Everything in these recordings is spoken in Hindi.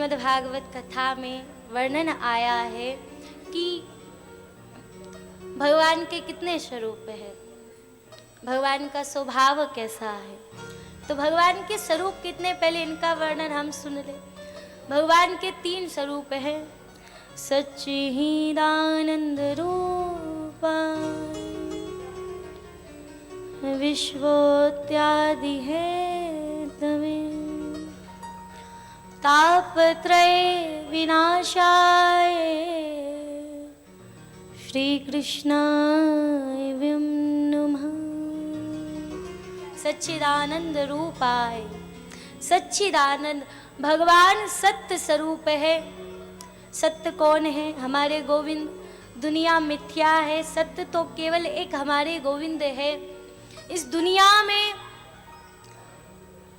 श्रीमद् भागवत कथा में वर्णन आया है कि भगवान के कितने स्वरूप है, भगवान का स्वभाव कैसा है। तो भगवान के स्वरूप कितने, पहले इनका वर्णन हम सुन ले। भगवान के 3 स्वरूप हैं। सच्चिदानंद रूपा विश्वोत्यादि है तमे, तापत्रय विनाशाय श्री कृष्णाय नमः। सच्चिदानंद रूपाय, सच्चिदानंद भगवान सत्य स्वरूप है। सत्य कौन है? हमारे गोविंद। दुनिया मिथ्या है, सत्य तो केवल एक हमारे गोविंद है। इस दुनिया में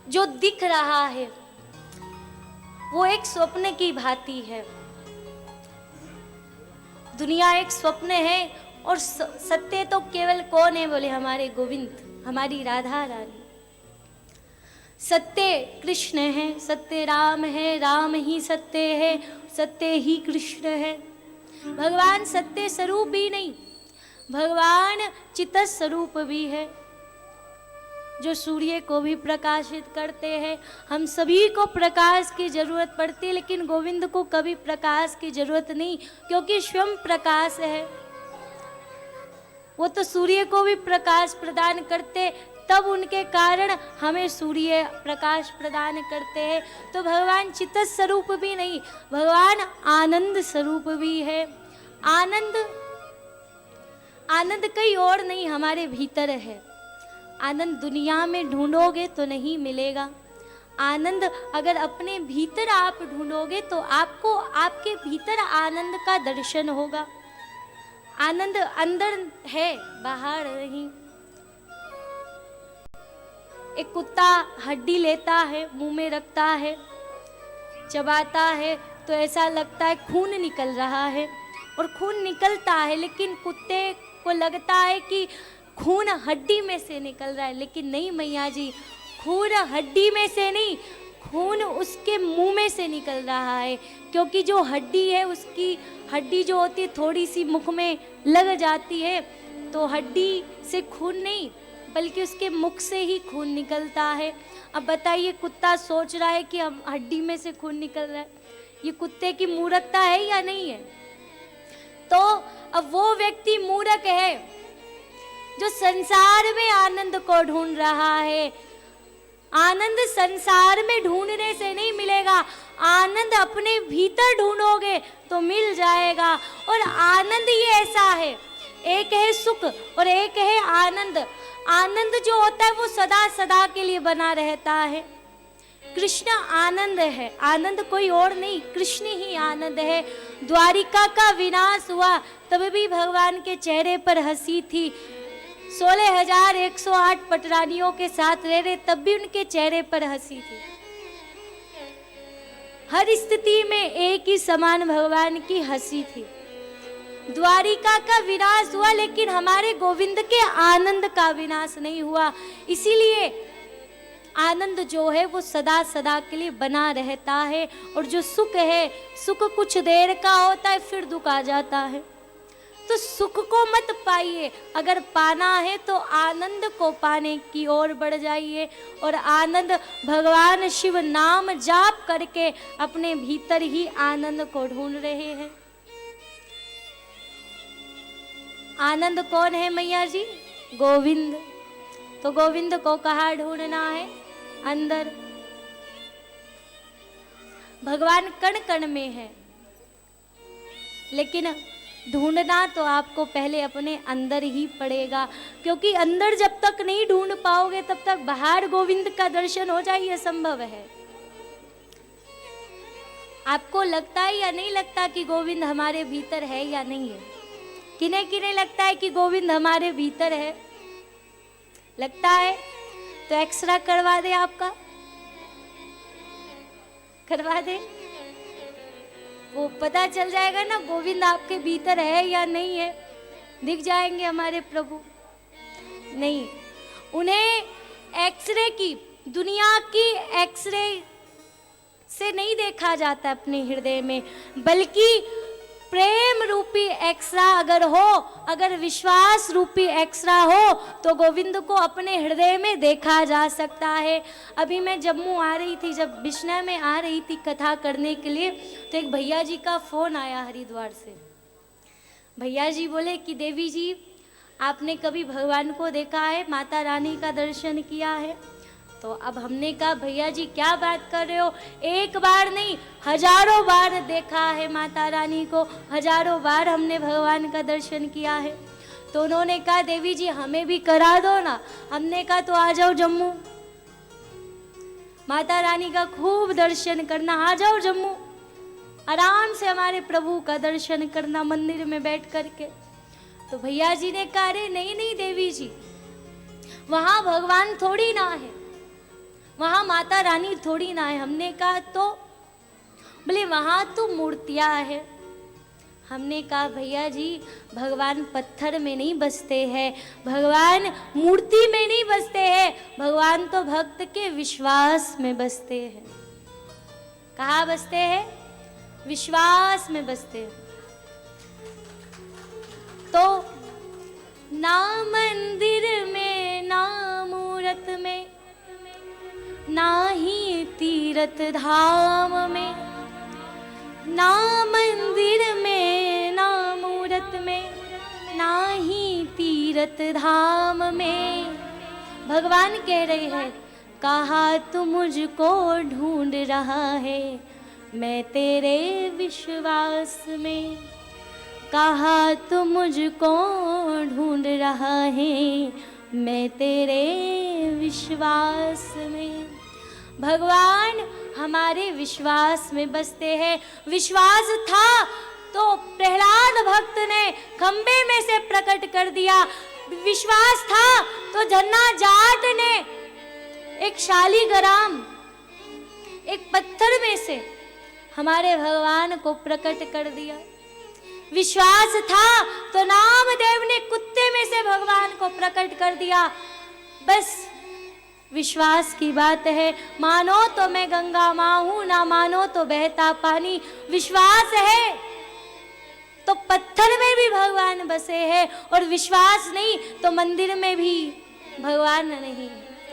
जो दिख रहा है वो एक स्वप्न की भांति है। दुनिया एक स्वप्न है और सत्य तो केवल कौन है? बोले हमारे गोविंद, हमारी राधा रानी। सत्य कृष्ण है, सत्य राम है, राम ही सत्य है, सत्य ही कृष्ण है। भगवान सत्य स्वरूप ही नहीं, भगवान चित्त स्वरूप भी है, जो सूर्य को भी प्रकाशित करते हैं। हम सभी को प्रकाश की जरूरत पड़ती है, लेकिन गोविंद को कभी प्रकाश की जरूरत नहीं, क्योंकि स्वयं प्रकाश है। वो तो सूर्य को भी प्रकाश प्रदान करते, तब उनके कारण हमें सूर्य प्रकाश प्रदान करते हैं। तो भगवान चित्त स्वरूप भी नहीं, भगवान आनंद स्वरूप भी है। आनंद, आनंद कहीं और नहीं, हमारे भीतर है। आनंद दुनिया में ढूंढोगे तो नहीं मिलेगा। आनंद अगर अपने भीतर आप ढूंढोगे तो आपको आपके भीतर आनंद का दर्शन होगा। आनंद अंदर है, बाहर नहीं। एक कुत्ता हड्डी लेता है, मुंह में रखता है, चबाता है तो ऐसा लगता है खून निकल रहा है, और खून निकलता है, लेकिन कुत्ते को लगता है कि खून हड्डी में से निकल रहा है। लेकिन नहीं मैया जी, खून हड्डी में से नहीं, खून उसके मुंह में से निकल रहा है। क्योंकि जो हड्डी है, उसकी हड्डी जो होती है थोड़ी सी मुख में लग जाती है, तो हड्डी से खून नहीं बल्कि उसके मुख से ही खून निकलता है। अब बताइए, कुत्ता सोच रहा है कि अब हड्डी में से खून निकल रहा है, ये कुत्ते की मूर्खता है या नहीं है? तो अब वो व्यक्ति मूर्ख है जो संसार में आनंद को ढूंढ रहा है। आनंद संसार में ढूंढने से नहीं मिलेगा, आनंद अपने भीतर ढूंढोगे तो मिल जाएगा। और आनंद ही ऐसा है, एक है सुख और एक है आनंद। आनंद जो होता है वो सदा सदा के लिए बना रहता है। कृष्ण आनंद है, आनंद कोई और नहीं, कृष्ण ही आनंद है। द्वारिका का विनाश हुआ तब भी भगवान के चेहरे पर हंसी थी। 16,108 पटरानियों के साथ रह रहे, तब भी उनके चेहरे पर हंसी थी। हर स्थिति में एक ही समान भगवान की हंसी थी। द्वारिका का विनाश हुआ, लेकिन हमारे गोविंद के आनंद का विनाश नहीं हुआ। इसीलिए आनंद जो है वो सदा सदा के लिए बना रहता है। और जो सुख है, सुख कुछ देर का होता है, फिर दुख आ जाता है। तो सुख को मत पाइए, अगर पाना है तो आनंद को पाने की ओर बढ़ जाइए। और आनंद भगवान शिव नाम जाप करके अपने भीतर ही आनंद को ढूंढ रहे हैं। आनंद कौन है मैया जी? गोविंद। तो गोविंद को कहाँ ढूंढना है? अंदर। भगवान कण कण में है, लेकिन ढूंढना तो आपको पहले अपने अंदर ही पड़ेगा। क्योंकि अंदर जब तक नहीं ढूंढ पाओगे तब तक बाहर गोविंद का दर्शन हो जाए, यह संभव है। आपको लगता है या नहीं लगता कि गोविंद हमारे भीतर है या नहीं है? किन्हें किन्हें लगता है कि गोविंद हमारे भीतर है? लगता है तो एक्सरा करवा दे, आपका करवा दे, वो पता चल जाएगा ना गोविंद आपके भीतर है या नहीं है। दिख जाएंगे हमारे प्रभु। नहीं, उन्हें एक्सरे की, दुनिया की एक्सरे से नहीं देखा जाता अपने हृदय में, बल्कि प्रेम रूपी एक्स्ट्रा अगर हो, अगर विश्वास रूपी एक्स्ट्रा हो, तो गोविंद को अपने हृदय में देखा जा सकता है। अभी मैं जम्मू आ रही थी, जब बिश्ना में आ रही थी कथा करने के लिए, तो एक भैया जी का फ़ोन आया हरिद्वार से। भैया जी बोले कि देवी जी, आपने कभी भगवान को देखा है, माता रानी का दर्शन किया है? तो अब हमने कहा भैया जी क्या बात कर रहे हो, एक बार नहीं हजारों बार देखा है माता रानी को, हजारों बार हमने भगवान का दर्शन किया है। तो उन्होंने कहा देवी जी हमें भी करा दो ना। हमने कहा तो आ जाओ जम्मू, माता रानी का खूब दर्शन करना, आ जाओ जम्मू, आराम से हमारे प्रभु का दर्शन करना मंदिर में बैठ करके। तो भैया जी ने कहा अरे नहीं नहीं देवी जी, वहां भगवान थोड़ी ना है, वहां माता रानी थोड़ी ना है। हमने कहा तो बोले वहां तो मूर्तियां है। हमने कहा भैया जी भगवान पत्थर में नहीं बसते हैं, भगवान मूर्ति में नहीं बसते हैं, भगवान तो भक्त के विश्वास में बसते हैं। कहाँ बसते हैं? विश्वास में बसते हैं। तो ना मंदिर में ना मूरत में, ना ही तीर्थ धाम में, ना मंदिर में ना मूरत में, ना ही तीर्थ धाम में, भगवान कह रहे हैं कहा तू मुझको ढूंढ रहा है, मैं तेरे विश्वास में। कहा तू मुझको ढूंढ रहा है, मैं तेरे विश्वास में। भगवान हमारे विश्वास में बसते हैं। विश्वास था तो प्रहलाद भक्त ने खंबे में से प्रकट कर दिया, विश्वास था तो धन्ना जाट ने एक शालीग्राम, एक पत्थर में से हमारे भगवान को प्रकट कर दिया। विश्वास था तो नामदेव ने कुत्ते में से भगवान को प्रकट कर दिया। बस विश्वास की बात है, मानो तो मैं गंगा माँ हूं, ना मानो तो बहता पानी। विश्वास है तो पत्थर में भी भगवान बसे हैं, और विश्वास नहीं तो मंदिर में भी भगवान नहीं।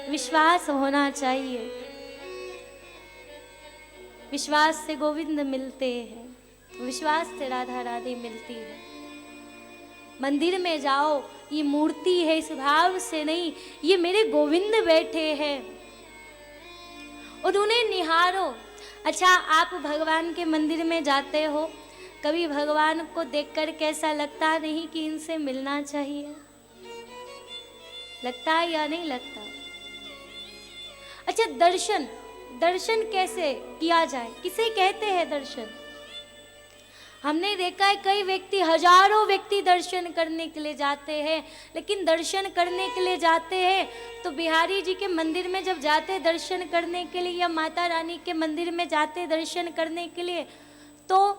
विश्वास होना चाहिए, विश्वास से गोविंद मिलते हैं, विश्वास से राधा रानी मिलती है। मंदिर में जाओ, ये मूर्ति है इस भाव से नहीं, ये मेरे गोविंद बैठे हैं, और उन्हें निहारो। अच्छा, आप भगवान के मंदिर में जाते हो, कभी भगवान को देखकर कैसा लगता नहीं कि इनसे मिलना चाहिए? लगता है या नहीं लगता? अच्छा, दर्शन, दर्शन कैसे किया जाए, किसे कहते हैं दर्शन? हमने देखा है कई व्यक्ति, हजारों व्यक्ति दर्शन करने के लिए जाते हैं, लेकिन दर्शन करने के लिए जाते हैं तो बिहारी जी के मंदिर में जब जाते दर्शन करने के लिए, या माता रानी के मंदिर में जाते दर्शन करने के लिए, तो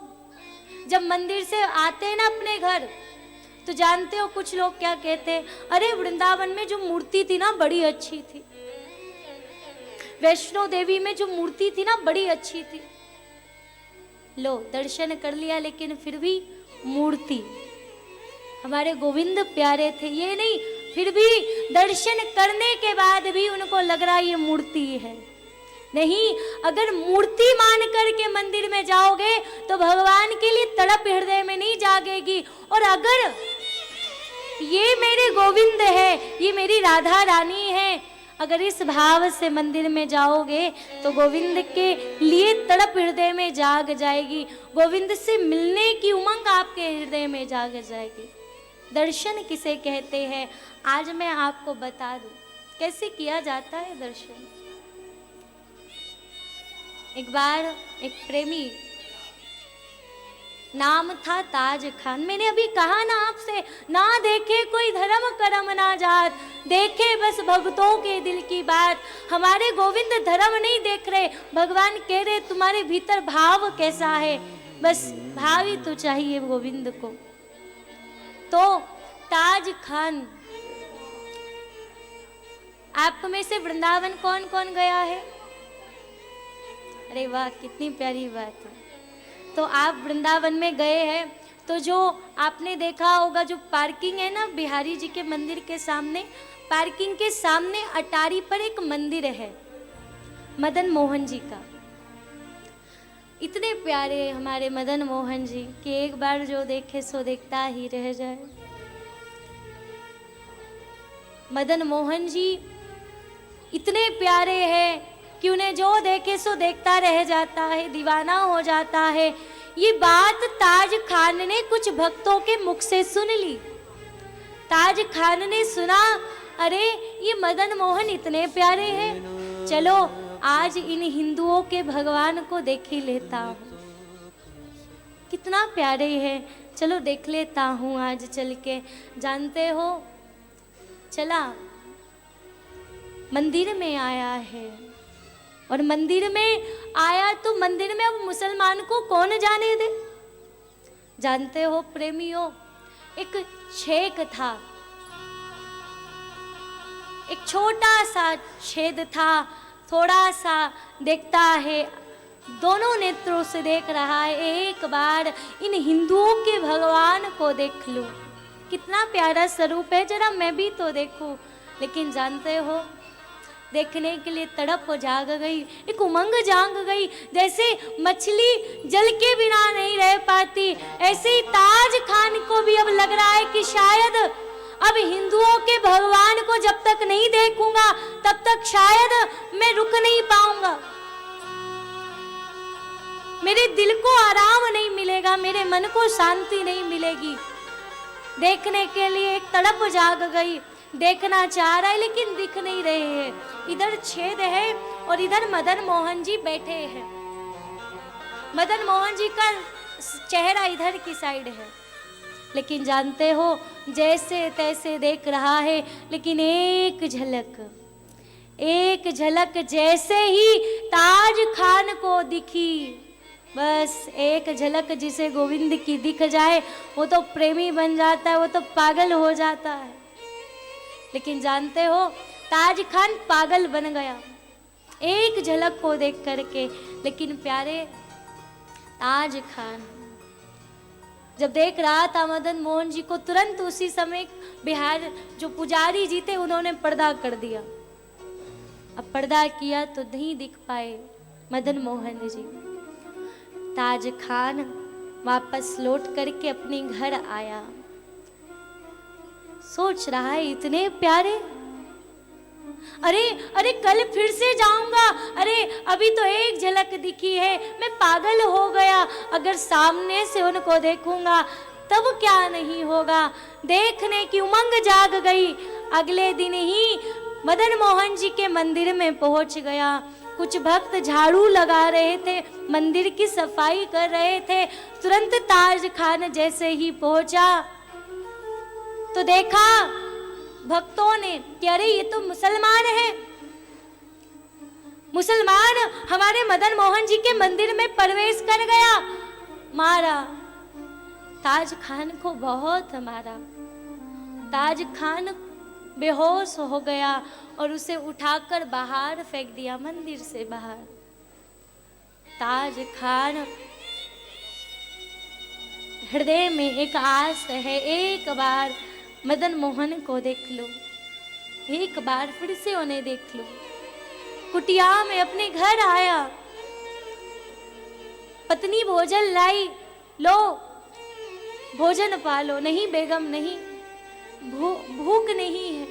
जब मंदिर से आते हैं ना अपने घर, तो जानते हो कुछ लोग क्या कहते हैं? अरे वृंदावन में जो मूर्ति थी ना बड़ी अच्छी थी, वैष्णो देवी में जो मूर्ति थी ना बड़ी अच्छी थी। लो, दर्शन कर लिया लेकिन फिर भी मूर्ति, हमारे गोविंद प्यारे थे ये नहीं, फिर भी दर्शन करने के बाद भी उनको लग रहा ये मूर्ति है। नहीं, अगर मूर्ति मान करके मंदिर में जाओगे तो भगवान के लिए तड़प हृदय में नहीं जागेगी। और अगर ये मेरे गोविंद है, ये मेरी राधा रानी है, अगर इस भाव से मंदिर में जाओगे तो गोविंद के लिए तड़प हृदय में जाग जाएगी, गोविंद से मिलने की उमंग आपके हृदय में जाग जाएगी। दर्शन किसे कहते हैं, आज मैं आपको बता दूं कैसे किया जाता है दर्शन। एक बार एक प्रेमी, नाम था ताज खान, मैंने अभी कहा ना आपसे, ना देखे कोई धर्म करम ना जात, देखे बस भक्तों के दिल की बात। हमारे गोविंद धर्म नहीं देख रहे, भगवान कह रहे तुम्हारे भीतर भाव कैसा है, बस भाव ही तो चाहिए गोविंद को। तो ताज खान, आप में से वृंदावन कौन कौन गया है? अरे वाह, कितनी प्यारी बात है। तो आप वृंदावन में गए हैं तो जो आपने देखा होगा, जो पार्किंग है ना बिहारी जी के मंदिर के सामने, पार्किंग के सामने अटारी पर एक मंदिर है मदन मोहन जी का। इतने प्यारे हमारे मदन मोहन जी कि एक बार जो देखे सो देखता ही रह जाए। मदन मोहन जी इतने प्यारे हैं कि उन्हें जो देखे सो देखता रह जाता है, दीवाना हो जाता है। ये बात ताज खान ने कुछ भक्तों के मुख से सुन ली। ताज खान ने सुना, अरे ये मदन मोहन इतने प्यारे हैं, चलो आज इन हिंदुओं के भगवान को देख ही लेता हूँ, कितना प्यारे हैं, चलो देख लेता हूँ आज चल के। जानते हो, चला मंदिर में आया है, और मंदिर में आया तो मंदिर में अब मुसलमान को कौन जाने दे। जानते हो प्रेमियों, एक छेक था, एक छोटा सा छेद था, थोड़ा सा देखता है, दोनों नेत्रों से देख रहा है, एक बार इन हिंदुओं के भगवान को देख लूं, कितना प्यारा स्वरूप है, जरा मैं भी तो देखूं। लेकिन जानते हो, देखने के लिए तड़प जाग गई, एक उमंग जाग गई। जैसे मछली जल के बिना नहीं रह पाती, ऐसे ही ताज खान को भी अब लग रहा है कि शायद अब हिंदुओं के भगवान को जब तक नहीं देखूंगा तब तक शायद मैं रुक नहीं पाऊंगा, मेरे दिल को आराम नहीं मिलेगा, मेरे मन को शांति नहीं मिलेगी। देखने के लिए एक तड़प जाग गई, देखना चाह रहा है लेकिन दिख नहीं रहे हैं। इधर छेद है और इधर मदन मोहन जी बैठे हैं। मदन मोहन जी का चेहरा इधर की साइड है, लेकिन जानते हो जैसे तैसे देख रहा है, लेकिन एक झलक जैसे ही ताज खान को दिखी, बस एक झलक जिसे गोविंद की दिख जाए वो तो प्रेमी बन जाता है, वो तो पागल हो जाता है। लेकिन जानते हो, ताज खान पागल बन गया एक झलक को देख करके। लेकिन प्यारे ताज खान जब देख रहा था मदन मोहन जी को, तुरंत उसी समय बिहार जो पुजारी जी थे उन्होंने पर्दा कर दिया। अब पर्दा किया तो नहीं दिख पाए मदन मोहन जी। ताज खान वापस लौट करके अपने घर आया, सोच रहा है इतने प्यारे, अरे कल फिर से जाऊंगा, अरे अभी तो एक झलक दिखी है, मैं पागल हो गया, अगर सामने से उनको देखूंगा तब क्या नहीं होगा। देखने की उमंग जाग गई। अगले दिन ही मदन मोहन जी के मंदिर में पहुंच गया। कुछ भक्त झाड़ू लगा रहे थे, मंदिर की सफाई कर रहे थे। तुरंत ताज खान जैसे ही पहुंचा तो देखा भक्तों ने कि अरे ये तो मुसलमान है, मुसलमान हमारे मदन मोहन जी के मंदिर में प्रवेश कर गया। मारा, ताज खान को बहुत मारा। ताज खान बेहोश हो गया और उसे उठाकर बाहर फेंक दिया, मंदिर से बाहर। ताज खान हृदय में एक आस है, एक बार मदन मोहन को देख लो, एक बार फिर से उन्हें देख लो। कुटिया में अपने घर आया, पत्नी भोजन लाई, लो भोजन पालो। नहीं बेगम नहीं, भूख नहीं है।